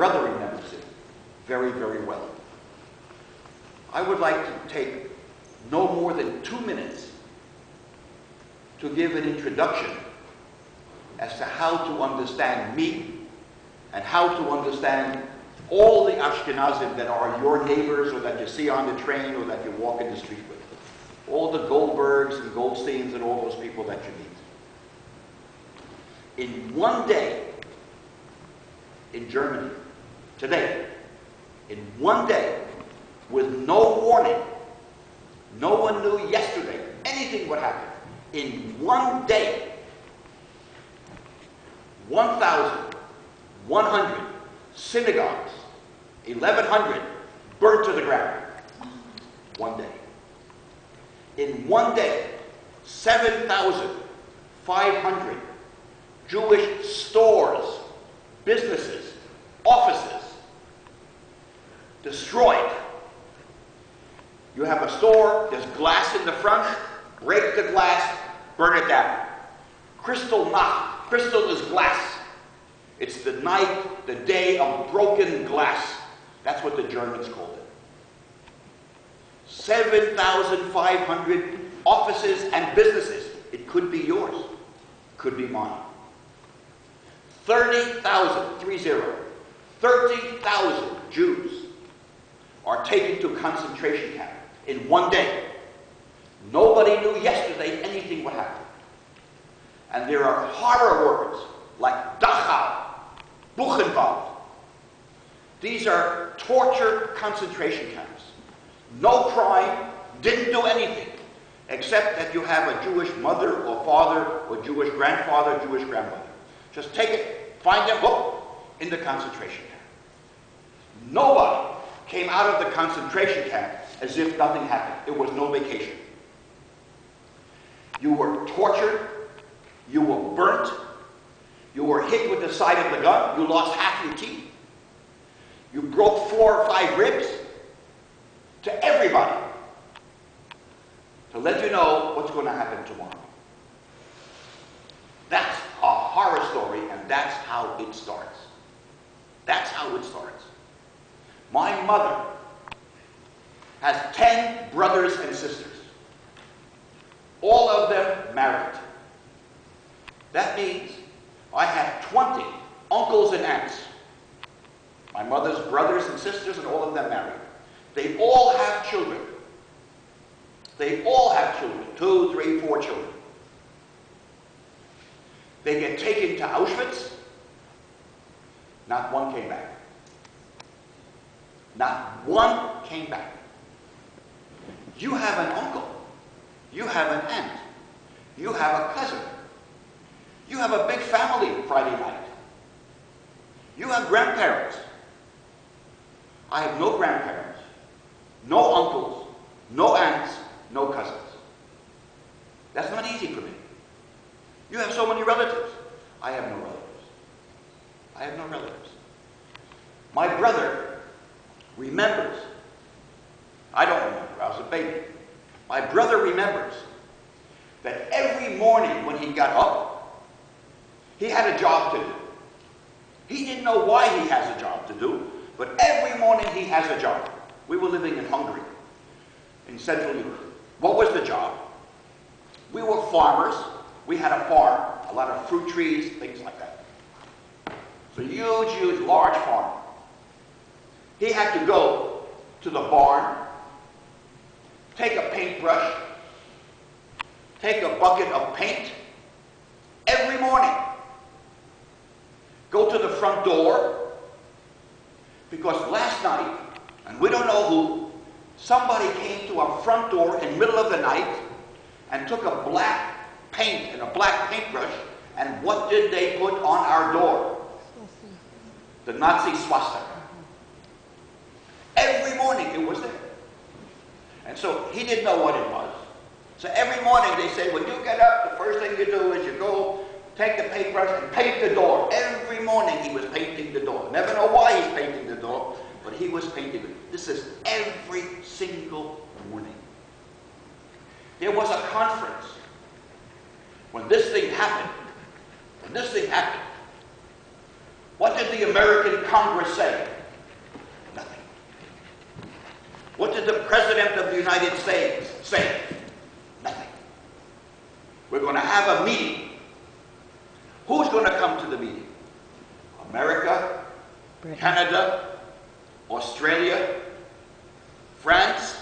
brother remembers it very, very well. I would like to take no more than 2 minutes to give an introduction as to how to understand me and how to understand all the Ashkenazim that are your neighbors or that you see on the train or that you walk in the street with. All the Goldbergs and Goldsteins and all those people that you meet. In one day, in Germany, today, in one day, with no warning, no one knew yesterday anything would happen. In one day, 1,100 synagogues, 1,100 burnt to the ground. One day. In one day, 7,500 Jewish stores, businesses, offices destroyed. You have a store, there's glass in the front, break the glass, burn it down. Kristal Nach. Kristal is glass. It's the night, the day of broken glass. That's what the Germans called it. 7,500 offices and businesses. It could be yours. It could be mine. 30,000 Jews are taken to concentration camp in one day. Nobody knew yesterday anything would happen. And there are horror words like Dachau, Buchenwald. These are torture concentration camps. No crime, didn't do anything, except that you have a Jewish mother or father or Jewish grandfather, Jewish grandmother. Just take it, find them, whoop, in the concentration camp. Nobody came out of the concentration camp as if nothing happened. It was no vacation. You were tortured, you were burnt, you were hit with the side of the gun, you lost half your teeth, you broke 4 or 5 ribs, to everybody, to let you know what's going to happen tomorrow. That's a horror story, and that's how it starts. That's how it starts. My mother has 10 brothers and sisters, all of them married. That means I have 20 uncles and aunts. My mother's brothers and sisters, and all of them married. They all have children. They all have children, 2, 3, 4 children. They get taken to Auschwitz. Not one came back. Not one came back. You have an uncle. You have an aunt. You have a cousin. You have a big family Friday night. You have grandparents. I have no grandparents, no uncles, no aunts, no cousins. That's not easy for me. You have so many relatives. I have no relatives. I have no relatives. My brother remembers. I don't remember. I was a baby. My brother remembers that every morning when he got up, he had a job to do. He didn't know why he has a job to do, but every morning he has a job. We were living in Hungary, in Central Europe. What was the job? We were farmers. We had a farm, a lot of fruit trees, things like that. So huge, huge, large farm. He had to go to the barn, take a paintbrush, take a bucket of paint every morning, go to the front door, because last night, and we don't know who, somebody came to our front door in the middle of the night and took a black paint and a black paintbrush, and what did they put on our door? The Nazi swastika. Every morning it was there. And so he didn't know what it was. So every morning they say, when you get up, the first thing you do is you go take the paintbrush and paint the door. Every morning he was painting the door. Never know why he's painting the door, but he was painting it. This is every single morning. There was a conference when this thing happened. What did the American Congress say? Nothing. What did the President of the United States say? Nothing. We're going to have a meeting. Who's going to come to the meeting? America, Britain. Canada, Australia, France,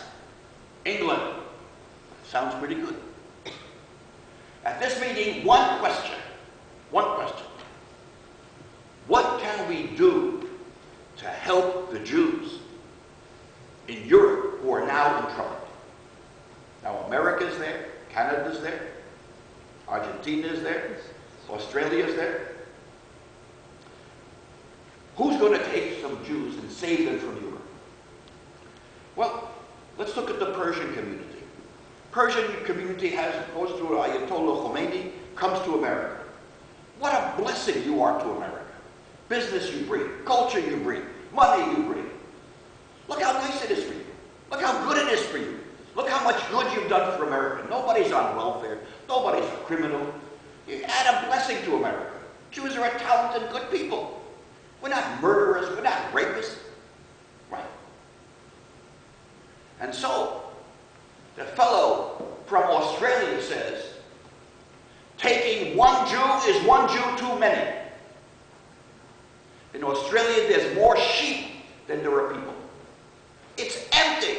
England. Sounds pretty good. At this meeting, one question. What can we do to help the Jews in Europe who are now in trouble? Now, America's there, Canada's there, Argentina's there, Australia's there. Who's going to take some Jews and save them from Europe? Well, let's look at the Persian community. Persian community goes through Ayatollah Khomeini, comes to America. What a blessing you are to America. Business you bring, culture you bring, money you bring. Look how nice it is for you. Look how good it is for you. Look how much good you've done for America. Nobody's on welfare. Nobody's a criminal. You add a blessing to America. Jews are a talented, good people. We're not murderers. We're not rapists. Right? And so, the fellow from Australia says, taking one Jew is one Jew too many. In Australia, there's more sheep than there are people. It's empty.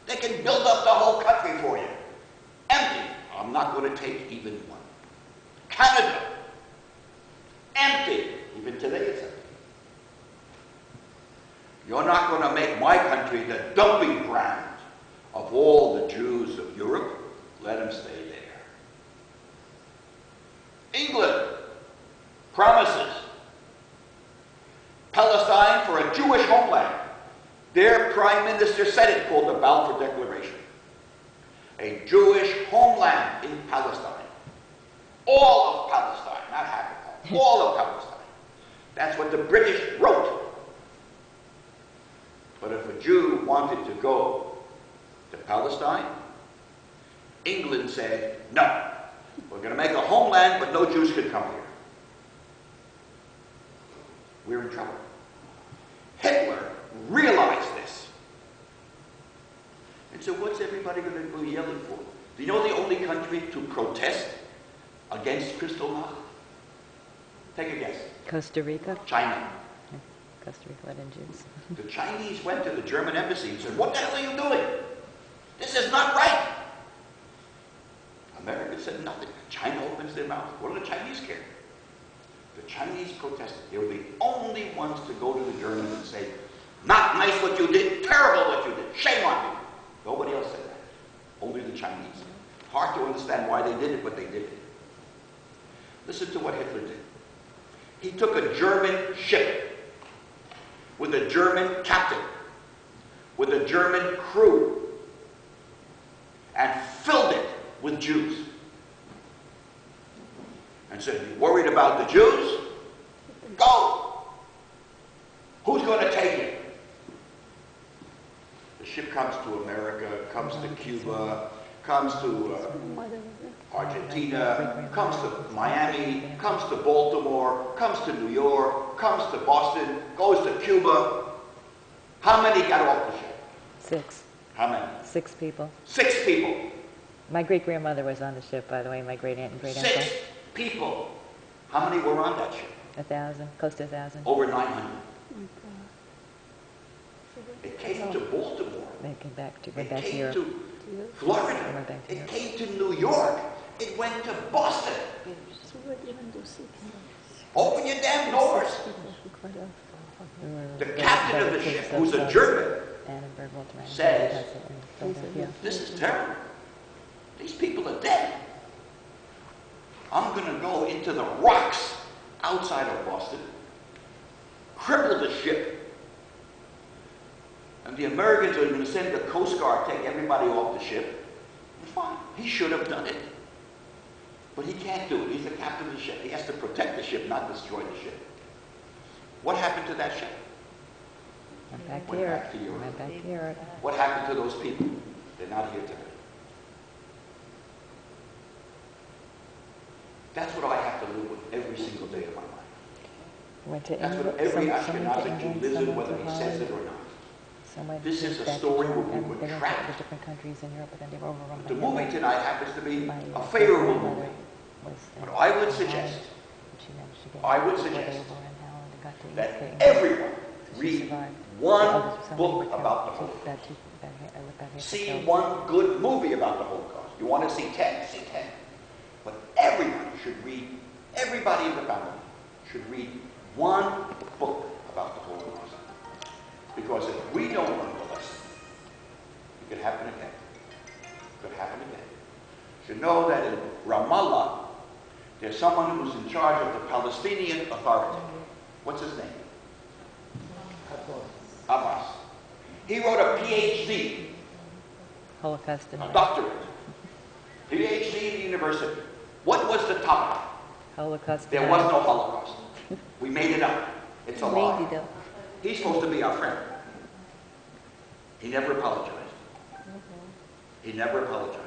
They can build up the whole country for you. Empty. I'm not going to take even one. Canada. Empty. Even today it's empty. You're not going to make my country the dumping ground of all the Jews of Europe. Let them stay there. England promises Palestine for a Jewish homeland. Their prime minister said it, called the Balfour Declaration. A Jewish homeland in Palestine. All of Palestine, not half of Palestine. All of Palestine. That's what the British wrote. But if a Jew wanted to go to Palestine, England said, no. We're going to make a homeland, but no Jews can come here. We're in trouble. Hitler realized this. And so what's everybody going to go yelling for? Do you know the only country to protest against Kristal Nach? Take a guess. Costa Rica? China. Costa Rica let in Jews. The Chinese went to the German embassy and said, what the hell are you doing? This is not right. America said nothing. China opens their mouth. What do the Chinese care? The Chinese protested. They were the only ones to go to the Germans and say, not nice what you did, terrible what you did, shame on you. Nobody else said that. Only the Chinese. Hard to understand why they did it, but they did it. Listen to what Hitler did. He took a German ship with a German captain, with a German crew, and filled it with Jews. And said, you worried about the Jews? Go! Who's going to take it? The ship comes to America, comes to Cuba, comes to Argentina, comes to Miami, comes to Baltimore, comes to New York, comes to Boston, goes to Cuba. How many got off the ship? 6. How many? 6 people. 6 people. My great-grandmother was on the ship, by the way, my great-aunt and great-uncle. 6 people. How many were on that ship? 1,000, close to 1,000. Over 900. It came to Baltimore. They came back to, went It back to came Europe. to Florida. Went back to It Europe. came to New York. It went to Boston. Open your damn doors. The captain of the ship, who's a German, says, this is terrible. These people are dead. I'm going to go into the rocks outside of Boston, cripple the ship, and the Americans are going to send the Coast Guard, take everybody off the ship. Fine. He should have done it. But he can't do it. He's the captain of the ship. He has to protect the ship, not destroy the ship. What happened to that ship? Went back to Went Europe. back to Europe. Went back to Europe. What happened to those people? They're not here today. That's what I have to live with every single day of my life. Went to That's England, what every someone to Ashkenazi Jew England, lives in, someone whether to he says Holland, it or not. someone This to is a back to story where Germany, we and were they went to trapped. the different countries in Europe, but then they were overrun by The movie Hitler. tonight happens to be My a favorable grandmother movie. was in But I would Holland, suggest, and she managed to get I would before suggest they overran Holland and got to that England. everyone So she read survived. one Somebody book were about the killed. Holocaust. Bad See killed. one good movie about the Holocaust. You want to see 10? See 10. But everyone should read, everybody in the family should read one book about the Holocaust. Because if we don't learn the lesson, it could happen again. It could happen again. You should know that in Ramallah, there's someone who's in charge of the Palestinian Authority. What's his name? Abbas. He wrote a PhD, Holocaust a denial. doctorate, PhD at the university. What was the topic? Holocaust There denial. was no Holocaust. We made it up. It's a lie. Made it up. He's supposed to be our friend. He never apologized. He never apologized.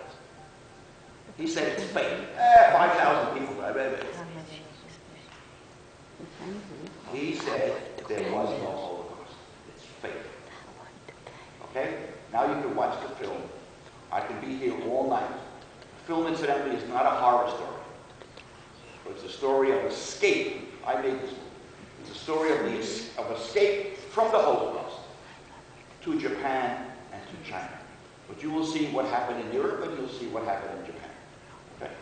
He said it's fake. 5,000 people died. He said there was no Holocaust. It's fake. Okay? Now you can watch the film. I can be here all night. The film, incidentally, is not a horror story. It's a story of escape. I made this movie. It's a story of escape from the Holocaust to Japan and to China. But you will see what happened in Europe, and you'll see what happened in Japan. Okay?